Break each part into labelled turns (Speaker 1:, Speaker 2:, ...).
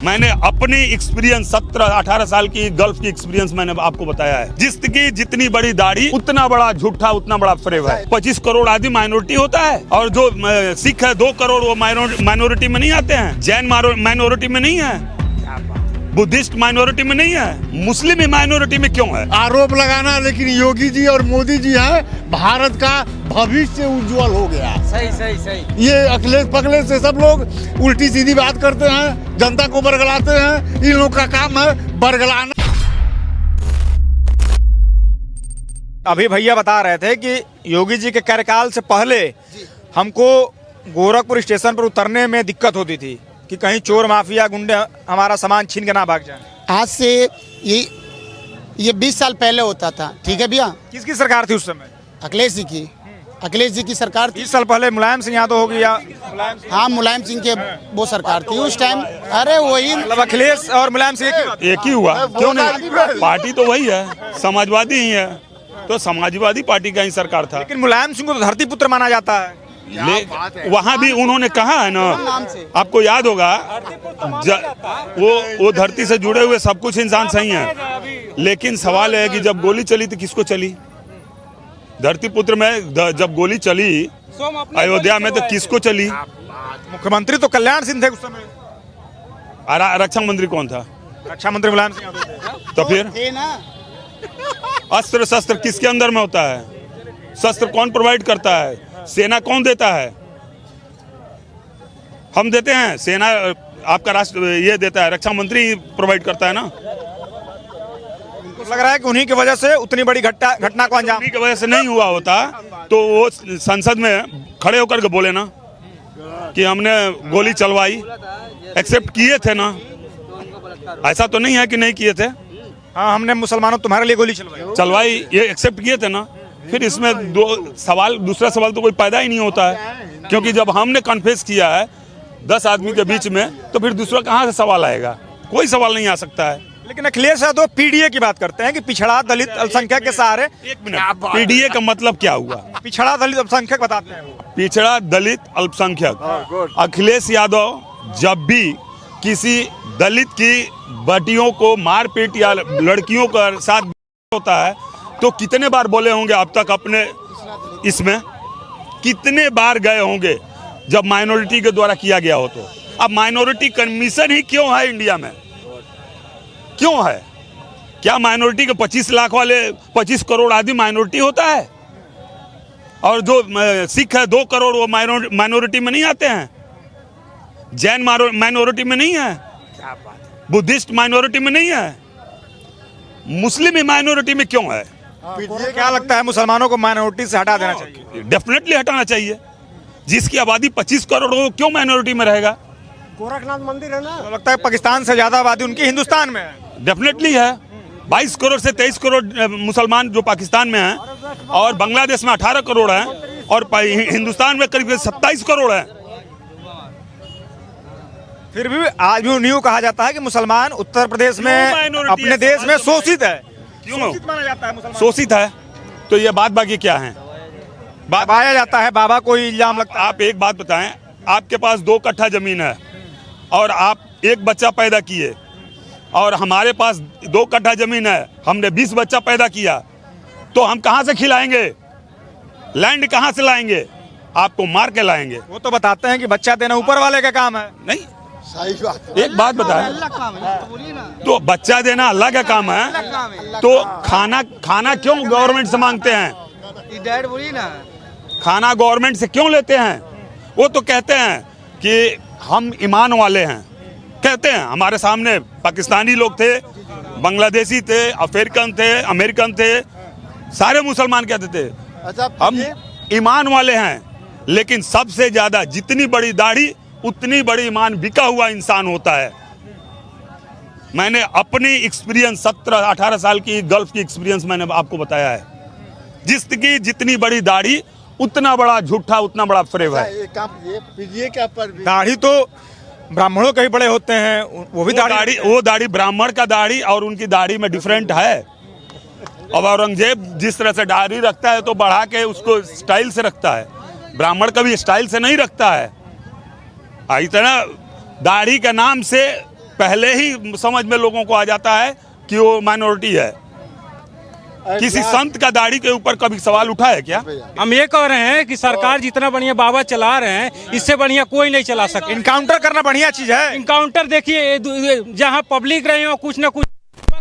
Speaker 1: मैंने अपनी एक्सपीरियंस 17-18 साल की गल्फ की एक्सपीरियंस मैंने आपको बताया है। जिसकी जितनी बड़ी दाढ़ी उतना बड़ा झूठा उतना बड़ा फरेब है। 25 करोड़ आदमी माइनॉरिटी होता है और जो सिख है 2 करोड़ वो माइनॉरिटी में नहीं आते हैं। जैन माइनॉरिटी में नहीं है, बुद्धिस्ट माइनॉरिटी में नहीं है, मुस्लिम माइनॉरिटी में क्यों है?
Speaker 2: आरोप लगाना, लेकिन योगी जी और मोदी जी है भारत का भविष्य उज्जवल हो गया। सही। ये अखिलेश पखलेश से सब लोग उल्टी सीधी बात करते हैं, जनता को बरगलाते हैं। इन लोग का काम है बरगलाना।
Speaker 3: अभी भैया बता रहे थे कि योगी जी के कार्यकाल से पहले हमको गोरखपुर स्टेशन पर उतरने में दिक्कत होती थी कि कहीं चोर माफिया गुंडे हमारा सामान छीन के ना भाग जाए।
Speaker 4: आज से ये 20 साल पहले होता था, ठीक है भैया।
Speaker 3: किसकी सरकार थी उस समय?
Speaker 4: अखिलेश जी की सरकार थी।
Speaker 3: 20 साल पहले मुलायम सिंह यादव हो गया।
Speaker 4: हाँ, मुलायम सिंह के वो सरकार थी उस टाइम। अरे वही
Speaker 3: मतलब अखिलेश और मुलायम सिंह
Speaker 1: एक ही हुआ, क्यों नहीं? पार्टी तो वही है, समाजवादी ही है, तो समाजवादी पार्टी का ही सरकार था।
Speaker 3: लेकिन मुलायम सिंह को तो धरती पुत्र माना जाता है।
Speaker 1: वहाँ भी उन्होंने कहा है ना, आपको याद होगा, वो धरती से जुड़े हुए सब कुछ इंसान सही है, लेकिन सवाल है कि जब गोली चली तो किसको चली? धरती पुत्र में जब गोली चली अयोध्या में तो किसको चली?
Speaker 3: मुख्यमंत्री तो कल्याण सिंह थे उस समय।
Speaker 1: रक्षा मंत्री कौन था?
Speaker 3: रक्षा मंत्री मुलायम सिंह यादव थे।
Speaker 1: तो फिर अस्त्र शस्त्र किसके अंदर में होता है? शस्त्र कौन प्रोवाइड करता है? सेना कौन देता है? हम देते हैं? सेना आपका राष्ट्र ये देता है, रक्षा मंत्री प्रोवाइड करता है ना।
Speaker 3: लग रहा है कि उन्हीं की वजह से उतनी बड़ी घटना को अंजाम,
Speaker 1: उन्हीं की वजह से नहीं हुआ होता तो वो संसद में खड़े होकर के बोले ना कि हमने गोली चलवाई, एक्सेप्ट किए थे ना। ऐसा तो नहीं है कि नहीं किए थे।
Speaker 3: हाँ, हमने मुसलमानों तुम्हारे लिए गोली
Speaker 1: चलवाई, ये एक्सेप्ट किए थे ना। फिर इसमें दूसरा सवाल तो कोई पैदा ही नहीं होता है, क्योंकि जब हमने कन्फेस किया है 10 आदमी के बीच में, तो फिर दूसरा कहाँ से सवाल आएगा? कोई सवाल नहीं आ सकता है।
Speaker 3: लेकिन अखिलेश यादव पीडीए की बात करते हैं कि पिछड़ा दलित अल्पसंख्यक के सहारे।
Speaker 1: एक मिनट, पीडीए का मतलब क्या हुआ?
Speaker 3: पिछड़ा दलित अल्पसंख्यक बताते हैं वो।
Speaker 1: पिछड़ा दलित अल्पसंख्यक। अखिलेश यादव जब भी किसी दलित की बेटियों को मारपीट या लड़कियों का साथ होता है तो कितने बार बोले होंगे अब तक अपने इसमें? कितने बार गए होंगे जब माइनॉरिटी के द्वारा किया गया हो? तो अब माइनॉरिटी कमीशन ही क्यों है इंडिया में? क्यों है? क्या माइनॉरिटी के 25 लाख वाले 25 करोड़ आदमी माइनॉरिटी होता है और जो सिख है 2 करोड़ वो माइनॉरिटी में नहीं आते हैं? जैन माइनॉरिटी में नहीं है, बुद्धिस्ट माइनॉरिटी में नहीं है, मुस्लिम माइनॉरिटी में क्यों है?
Speaker 3: क्या लगता है मुसलमानों को माइनॉरिटी से हटा देना चाहिए?
Speaker 1: डेफिनेटली हटाना चाहिए। जिसकी आबादी 25 करोड़ हो क्यों माइनॉरिटी में रहेगा?
Speaker 2: गोरखनाथ मंदिर है ना,
Speaker 3: तो लगता है पाकिस्तान से ज्यादा आबादी उनकी हिंदुस्तान में है।
Speaker 1: डेफिनेटली है। 22 करोड़ से 23 करोड़ मुसलमान जो पाकिस्तान में हैं, और बांग्लादेश में 18 करोड़ हैं, और हिंदुस्तान में करीब 27 करोड़ हैं।
Speaker 3: फिर भी आज भी न्यू कहा जाता है कि मुसलमान उत्तर प्रदेश में अपने देश में शोषित है।
Speaker 1: क्यों
Speaker 3: माना जाता है मुसलमान?
Speaker 1: शोषित है तो ये बात बाकी क्या है?
Speaker 3: दबाया जाता है, बाबा को इल्जाम लगता है।
Speaker 1: आप एक बात बताएं, आपके पास 2 कट्ठा जमीन है और आप एक बच्चा पैदा किए, और हमारे पास 2 कट्ठा जमीन है, हमने 20 बच्चा पैदा किया, तो हम कहाँ से खिलाएंगे? लैंड कहाँ से लाएंगे? आपको मार के लाएंगे।
Speaker 3: वो तो बताते हैं कि बच्चा देना ऊपर वाले का काम है।
Speaker 1: नहीं, एक बात बताएं, तो बच्चा देना अल्लाह का काम है, तो खाना क्यों गवर्नमेंट से मांगते हैं? खाना गवर्नमेंट से क्यों लेते हैं? वो तो कहते हैं कि हम ईमान वाले हैं, कहते हैं। हमारे सामने पाकिस्तानी लोग थे, बांग्लादेशी थे, अफ्रीकन थे, अमेरिकन थे, सारे मुसलमान कहते थे हम ईमान वाले हैं। लेकिन सबसे ज्यादा जितनी बड़ी दाढ़ी उतनी बड़ी ईमान बिका हुआ इंसान होता है। मैंने अपनी एक्सपीरियंस 17-18 साल की गल्फ की एक्सपीरियंस मैंने आपको बताया है। जिसकी जितनी बड़ी दाढ़ी उतना बड़ा झूठा उतना बड़ा फरेब है।
Speaker 3: दाढ़ी तो ब्राह्मणों के ही बड़े होते हैं, वो भी
Speaker 1: वो दाढ़ी ब्राह्मण का दाढ़ी और उनकी दाढ़ी में डिफरेंट है। अब औरंगजेब जिस तरह से दाढ़ी रखता है तो बढ़ा के उसको स्टाइल से रखता है, ब्राह्मण कभी स्टाइल से नहीं रखता है। इतना दाढ़ी के नाम से पहले ही समझ में लोगों को आ जाता है कि वो माइनॉरिटी है। किसी संत का दाढ़ी के ऊपर कभी सवाल उठा है क्या?
Speaker 5: हम ये कह रहे हैं कि सरकार जितना बढ़िया बाबा चला रहे हैं, इससे बढ़िया कोई नहीं चला सकता।
Speaker 3: इनकाउंटर करना बढ़िया चीज है।
Speaker 5: इनकाउंटर देखिए, जहाँ पब्लिक रहे हो कुछ न कुछ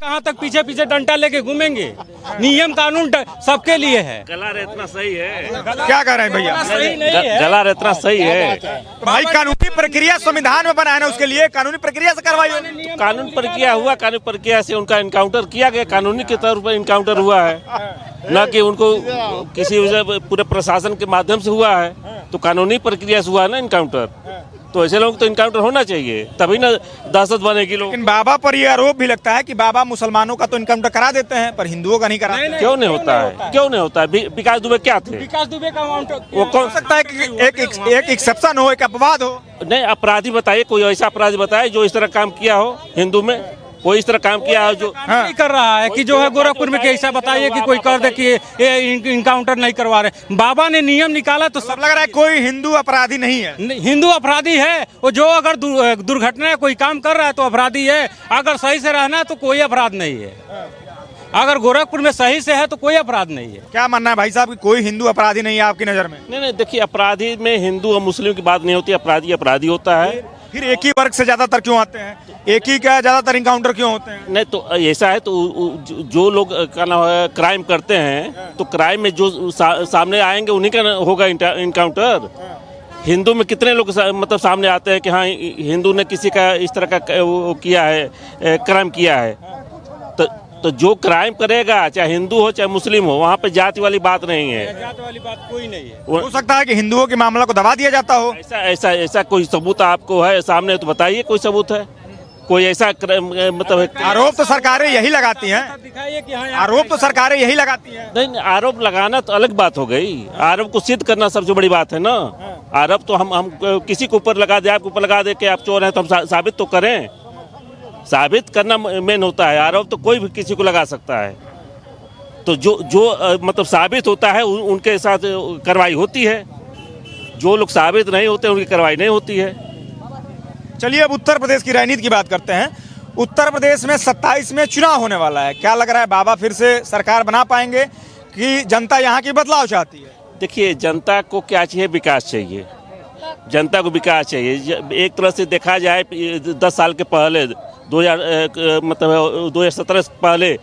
Speaker 5: कहाँ तक पीछे पीछे डंडा लेके घूमेंगे। नियम कानून सबके लिए है।
Speaker 6: गला रेतना सही है।
Speaker 3: क्या कह रहे हैं भैया?
Speaker 5: सही नहीं है।
Speaker 6: गला रेतना सही है।
Speaker 3: तो भाई कानूनी प्रक्रिया संविधान में बनाया ना, उसके लिए कानूनी प्रक्रिया से करवाइए।
Speaker 6: कानून प्रक्रिया हुआ, कानून प्रक्रिया से उनका इनकाउंटर किया गया, कानूनी के तौर पर इनकाउंटर हुआ है, न कि उनको किसी वजह पूरे प्रशासन के माध्यम से हुआ है। तो कानूनी प्रक्रिया से हुआ है ना इनकाउंटर। तो ऐसे लोग तो इनकाउंटर होना चाहिए, तभी ना दहशत बनेगी लोग।
Speaker 3: लेकिन बाबा पर यह आरोप भी लगता है कि बाबा मुसलमानों का तो इनकाउंटर करा देते हैं पर हिंदुओं का नहीं कराते।
Speaker 6: क्यों नहीं होता है? क्यों नहीं होता है? विकास दुबे क्या थे?
Speaker 5: विकास दुबे का
Speaker 3: वो कौन सकता है कि एक एक्सेप्शन हो, एक अपवाद हो?
Speaker 6: नहीं, अपराधी बताइए, कोई ऐसा अपराधी बताए जो इस तरह काम किया हो हिंदू में, कोई इस तरह काम किया हो जो
Speaker 5: नहीं कर रहा है कि जो है गोरखपुर में ऐसा बताइए कि कोई कर दे कि ये इनकाउंटर नहीं करवा रहे। बाबा ने नियम निकाला तो
Speaker 3: सब लग रहा है कोई हिंदू अपराधी नहीं है।
Speaker 5: हिंदू अपराधी है वो, जो अगर दुर्घटना कोई काम कर रहा है तो अपराधी है। अगर सही से रहना है तो कोई अपराध नहीं है। अगर गोरखपुर में सही से है तो कोई अपराध नहीं है।
Speaker 3: क्या मानना है भाई साहब कि कोई हिंदू अपराधी नहीं है आपकी नजर में?
Speaker 6: नहीं, देखिए, अपराधी में हिंदू और मुस्लिम की बात नहीं होती, अपराधी अपराधी होता है।
Speaker 3: फिर एक ही वर्ग से ज्यादातर क्यों आते हैं? एक ही क्या ज्यादातर इनकाउंटर क्यों होते हैं?
Speaker 6: नहीं, तो ऐसा है तो जो लोग का ना क्राइम करते हैं तो क्राइम में जो सामने आएंगे उन्हीं का होगा इनकाउंटर। हिंदू में कितने लोग मतलब सामने आते हैं कि हाँ हिंदू ने किसी का इस तरह का वो किया है, क्राइम किया है। तो जो क्राइम करेगा चाहे हिंदू हो चाहे मुस्लिम हो, वहाँ पे जाति वाली बात नहीं है।
Speaker 5: जाति वाली बात कोई नहीं है।
Speaker 3: हो सकता है कि हिंदुओं के मामला को दबा दिया जाता हो।
Speaker 6: ऐसा कोई सबूत आपको है सामने तो बताइए, कोई सबूत है? कोई ऐसा मतलब
Speaker 3: आरोप तो सरकारें यही लगाती हैं।
Speaker 5: दिखाइए कि हाँ,
Speaker 3: आरोप तो सरकारें यही लगाती हैं।
Speaker 6: नहीं, आरोप लगाना तो अलग बात हो गई, आरोप को सिद्ध करना सबसे बड़ी बात है ना। आरोप तो हम किसी के ऊपर लगा दे, आपके ऊपर लगा दे कि आप चोर हैं तो हम साबित तो करें। साबित करना मेन होता है, आरोप तो कोई भी किसी को लगा सकता है। तो जो मतलब साबित होता है उनके साथ कार्रवाई होती है, जो लोग साबित नहीं होते उनकी कार्रवाई नहीं होती है।
Speaker 3: चलिए अब उत्तर प्रदेश की राजनीति की बात करते हैं। उत्तर प्रदेश में 27 में चुनाव होने वाला है। क्या लग रहा है, बाबा फिर से सरकार बना पाएंगे कि जनता यहाँ की बदलाव चाहती है?
Speaker 6: देखिए, जनता को क्या चाहिए? विकास चाहिए। जनता को विकास चाहिए। एक तरह से देखा जाए 10 साल के पहले 2017 से पहले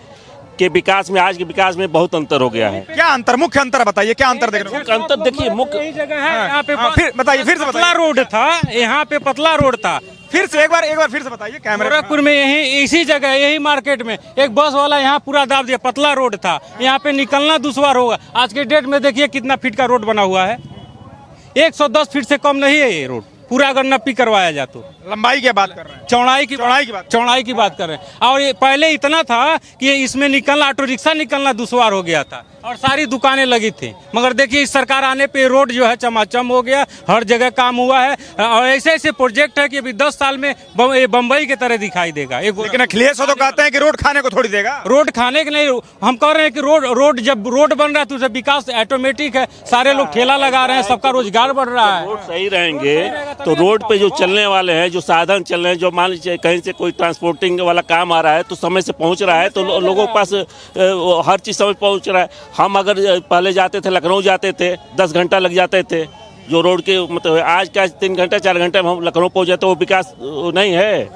Speaker 6: के विकास में आज के विकास में बहुत अंतर हो गया है।
Speaker 3: क्या अंतर? मुख्य अंतर बताइए, क्या अंतर देख रहे हो?
Speaker 6: अंतर देखिए, मुख्य
Speaker 5: यही जगह है। यहाँ पे
Speaker 3: फिर बताइए, फिर से
Speaker 5: पतला
Speaker 3: बताइए।
Speaker 5: रोड था, यहाँ पे पतला रोड था।
Speaker 3: फिर से एक बार फिर से बताइए कैमरे।
Speaker 5: गोरखपुर में यही इसी जगह यही मार्केट में एक बस वाला यहाँ पूरा दाब दिया। पतला रोड था, यहाँ पे निकलना दुश्वार होगा। आज के डेट में देखिए कितना फीट का रोड बना हुआ है। 110 फीट से कम नहीं है ये रोड, पूरा अगर नप्पी करवाया जाए तो।
Speaker 3: लंबाई की बात कर रहे हैं,
Speaker 5: चौड़ाई की बात कर रहे हैं। और ये पहले इतना था कि इसमें निकलना, ऑटो रिक्शा निकलना दुश्वार हो गया था और सारी दुकानें लगी थी। मगर देखिए इस सरकार आने पे रोड जो है चमाचम हो गया, हर जगह काम हुआ है। और ऐसे ऐसे प्रोजेक्ट है कि अभी 10 साल में बम्बई की तरह दिखाई देगा।
Speaker 3: लेकिन अखिलेश तो कहते हैं कि रोड खाने को थोड़ी देगा।
Speaker 5: रोड खाने के नहीं, हम कह रहे हैं कि रोड जब रोड बन रहा है तो उसे विकास ऑटोमेटिक है। सारे लोग ठेला लगा रहे हैं, सबका रोजगार बढ़ रहा है।
Speaker 6: रोड सही रहेंगे तो रोड पे जो चलने वाले हैं, जो साधन चल रहे हैं, जो मान लीजिए कहीं से कोई ट्रांसपोर्टिंग वाला काम आ रहा है तो समय से पहुंच रहा है, तो लोगों के पास हर चीज़ समय पहुंच रहा है। हम अगर पहले जाते थे, लखनऊ जाते थे, 10 घंटा लग जाते थे जो रोड के मतलब आज क्या 3 घंटा 4 घंटे में हम लखनऊ पहुंच जाते, वो विकास नहीं है।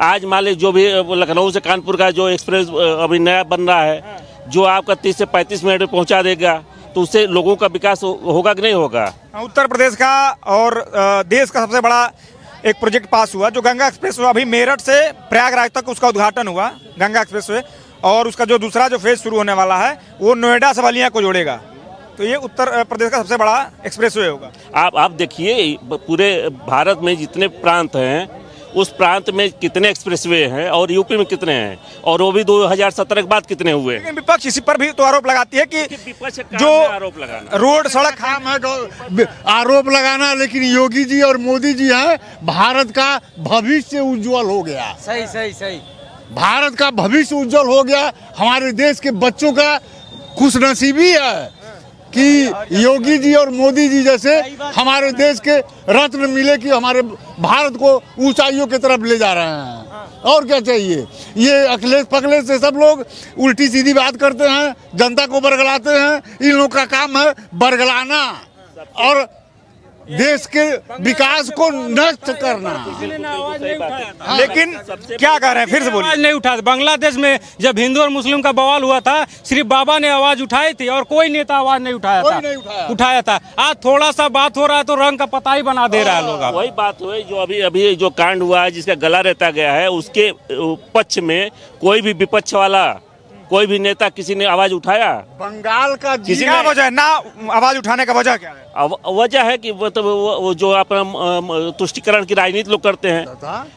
Speaker 6: आज मान लीजिए जो भी लखनऊ से कानपुर का जो एक्सप्रेस अभी नया बन रहा है, जो आपका 30 से 35 मिनट में पहुंचा देगा, तो उससे लोगों का विकास होगा कि नहीं होगा?
Speaker 3: उत्तर प्रदेश का और देश का सबसे बड़ा एक प्रोजेक्ट पास हुआ जो गंगा एक्सप्रेस हुआ। अभी मेरठ से प्रयागराज तक उसका उद्घाटन हुआ, गंगा एक्सप्रेस वे। और उसका जो दूसरा जो फेज शुरू होने वाला है वो नोएडा से बलिया को जोड़ेगा। तो ये उत्तर प्रदेश का सबसे बड़ा एक्सप्रेसवे होगा।
Speaker 6: आप देखिए पूरे भारत में जितने प्रांत हैं उस प्रांत में कितने एक्सप्रेसवे हैं और यूपी में कितने हैं, और वो भी 2017 के बाद कितने हुए।
Speaker 3: लेकिन विपक्ष इसी पर भी तो आरोप लगाती है कि जो
Speaker 6: आरोप लगाना,
Speaker 3: रोड सड़क
Speaker 2: काम है आरोप लगाना। लेकिन योगी जी और मोदी जी हैं, भारत का भविष्य उज्जवल हो गया।
Speaker 5: सही
Speaker 2: भारत का भविष्य उज्जवल हो गया। हमारे देश के बच्चों का खुशनसीबी है कि योगी जी और मोदी जी जैसे हमारे देश के रत्न मिले कि हमारे भारत को ऊंचाइयों की तरफ ले जा रहे हैं। और क्या चाहिए? ये अखिलेश पखलेश से सब लोग उल्टी सीधी बात करते हैं, जनता को बरगलाते हैं। इन लोगों का काम है बरगलाना और देश के विकास को नष्ट करना।
Speaker 3: लेकिन क्या कह रहे हैं, फिर से बोलिए।
Speaker 5: आवाज नहीं उठाया। बांग्लादेश में जब हिंदू और मुस्लिम का बवाल हुआ था, सिर्फ बाबा ने आवाज उठाई थी और कोई नेता आवाज नहीं उठाया
Speaker 2: कोई
Speaker 5: था।
Speaker 2: नहीं
Speaker 5: उठाया था। आज थोड़ा सा बात हो रहा है तो रंग का पता ही बना दे रहा है लोग।
Speaker 6: वही बात हुई जो अभी जो कांड हुआ है, जिसका गला रहता गया है, उसके पक्ष में कोई भी विपक्ष वाला कोई भी नेता किसी ने आवाज उठाया?
Speaker 2: बंगाल का
Speaker 3: किसी का वजह है ना आवाज उठाने का वजह क्या है?
Speaker 6: वजह है कि मतलब वो जो अपना तुष्टिकरण की राजनीति लोग करते हैं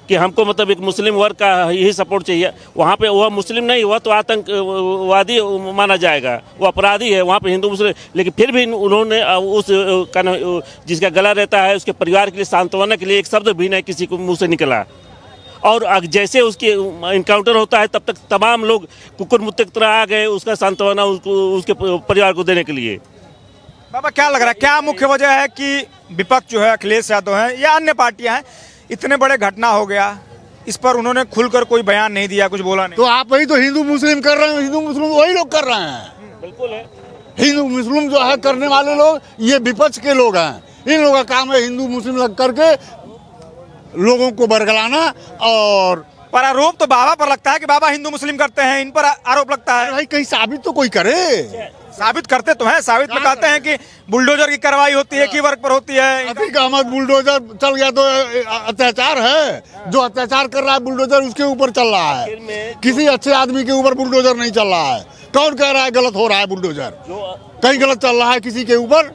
Speaker 6: कि हमको मतलब एक मुस्लिम वर्ग का यही सपोर्ट चाहिए। वहाँ पे वह मुस्लिम नहीं, वह तो आतंकवादी माना जाएगा, वो अपराधी है। वहाँ पे हिंदू मुस्लिम, लेकिन फिर भी उन्होंने उस जिसका गला रहता है उसके परिवार के लिए सांत्वना के लिए एक शब्द भी नहीं किसी को मुँह से निकला। और जैसे उसके इनकाउंटर होता है तब तक तमाम लोग कुकुर मुत्ते की तरह आ गए उसका सांत्वना उसके परिवार को देने के लिए।
Speaker 3: बाबा क्या लग रहा है, क्या मुख्य वजह है कि विपक्ष जो है अखिलेश यादव हैं या अन्य पार्टियां हैं, इतने बड़े घटना हो गया, इस पर उन्होंने खुलकर कोई बयान नहीं दिया, कुछ बोला नहीं?
Speaker 2: तो आप वही तो हिंदू मुस्लिम कर रहे हैं, हिंदू मुस्लिम वही लोग कर रहे हैं।
Speaker 6: बिल्कुल है,
Speaker 2: हिंदू मुस्लिम जो है करने वाले लोग ये विपक्ष के लोग हैं। इन लोगों का काम है हिंदू मुस्लिम लग करके लोगों को बरगलाना। और
Speaker 3: पर आरोप तो बाबा पर लगता है कि बाबा हिंदू मुस्लिम करते हैं, इन पर आरोप लगता है।
Speaker 2: भाई कहीं साबित तो कोई करे।
Speaker 3: साबित करते तो हैं, साबित में कहते हैं कि बुलडोजर की कार्रवाई होती है, की वर्ग पर होती है।
Speaker 2: अतीक अहमद बुलडोजर चल गया तो अत्याचार है। जो अत्याचार कर रहा है बुलडोजर उसके ऊपर चल रहा है, किसी अच्छे आदमी के ऊपर बुलडोजर नहीं चल रहा है। कौन कह रहा है गलत हो रहा है? बुलडोजर कहीं गलत चल रहा है किसी के ऊपर?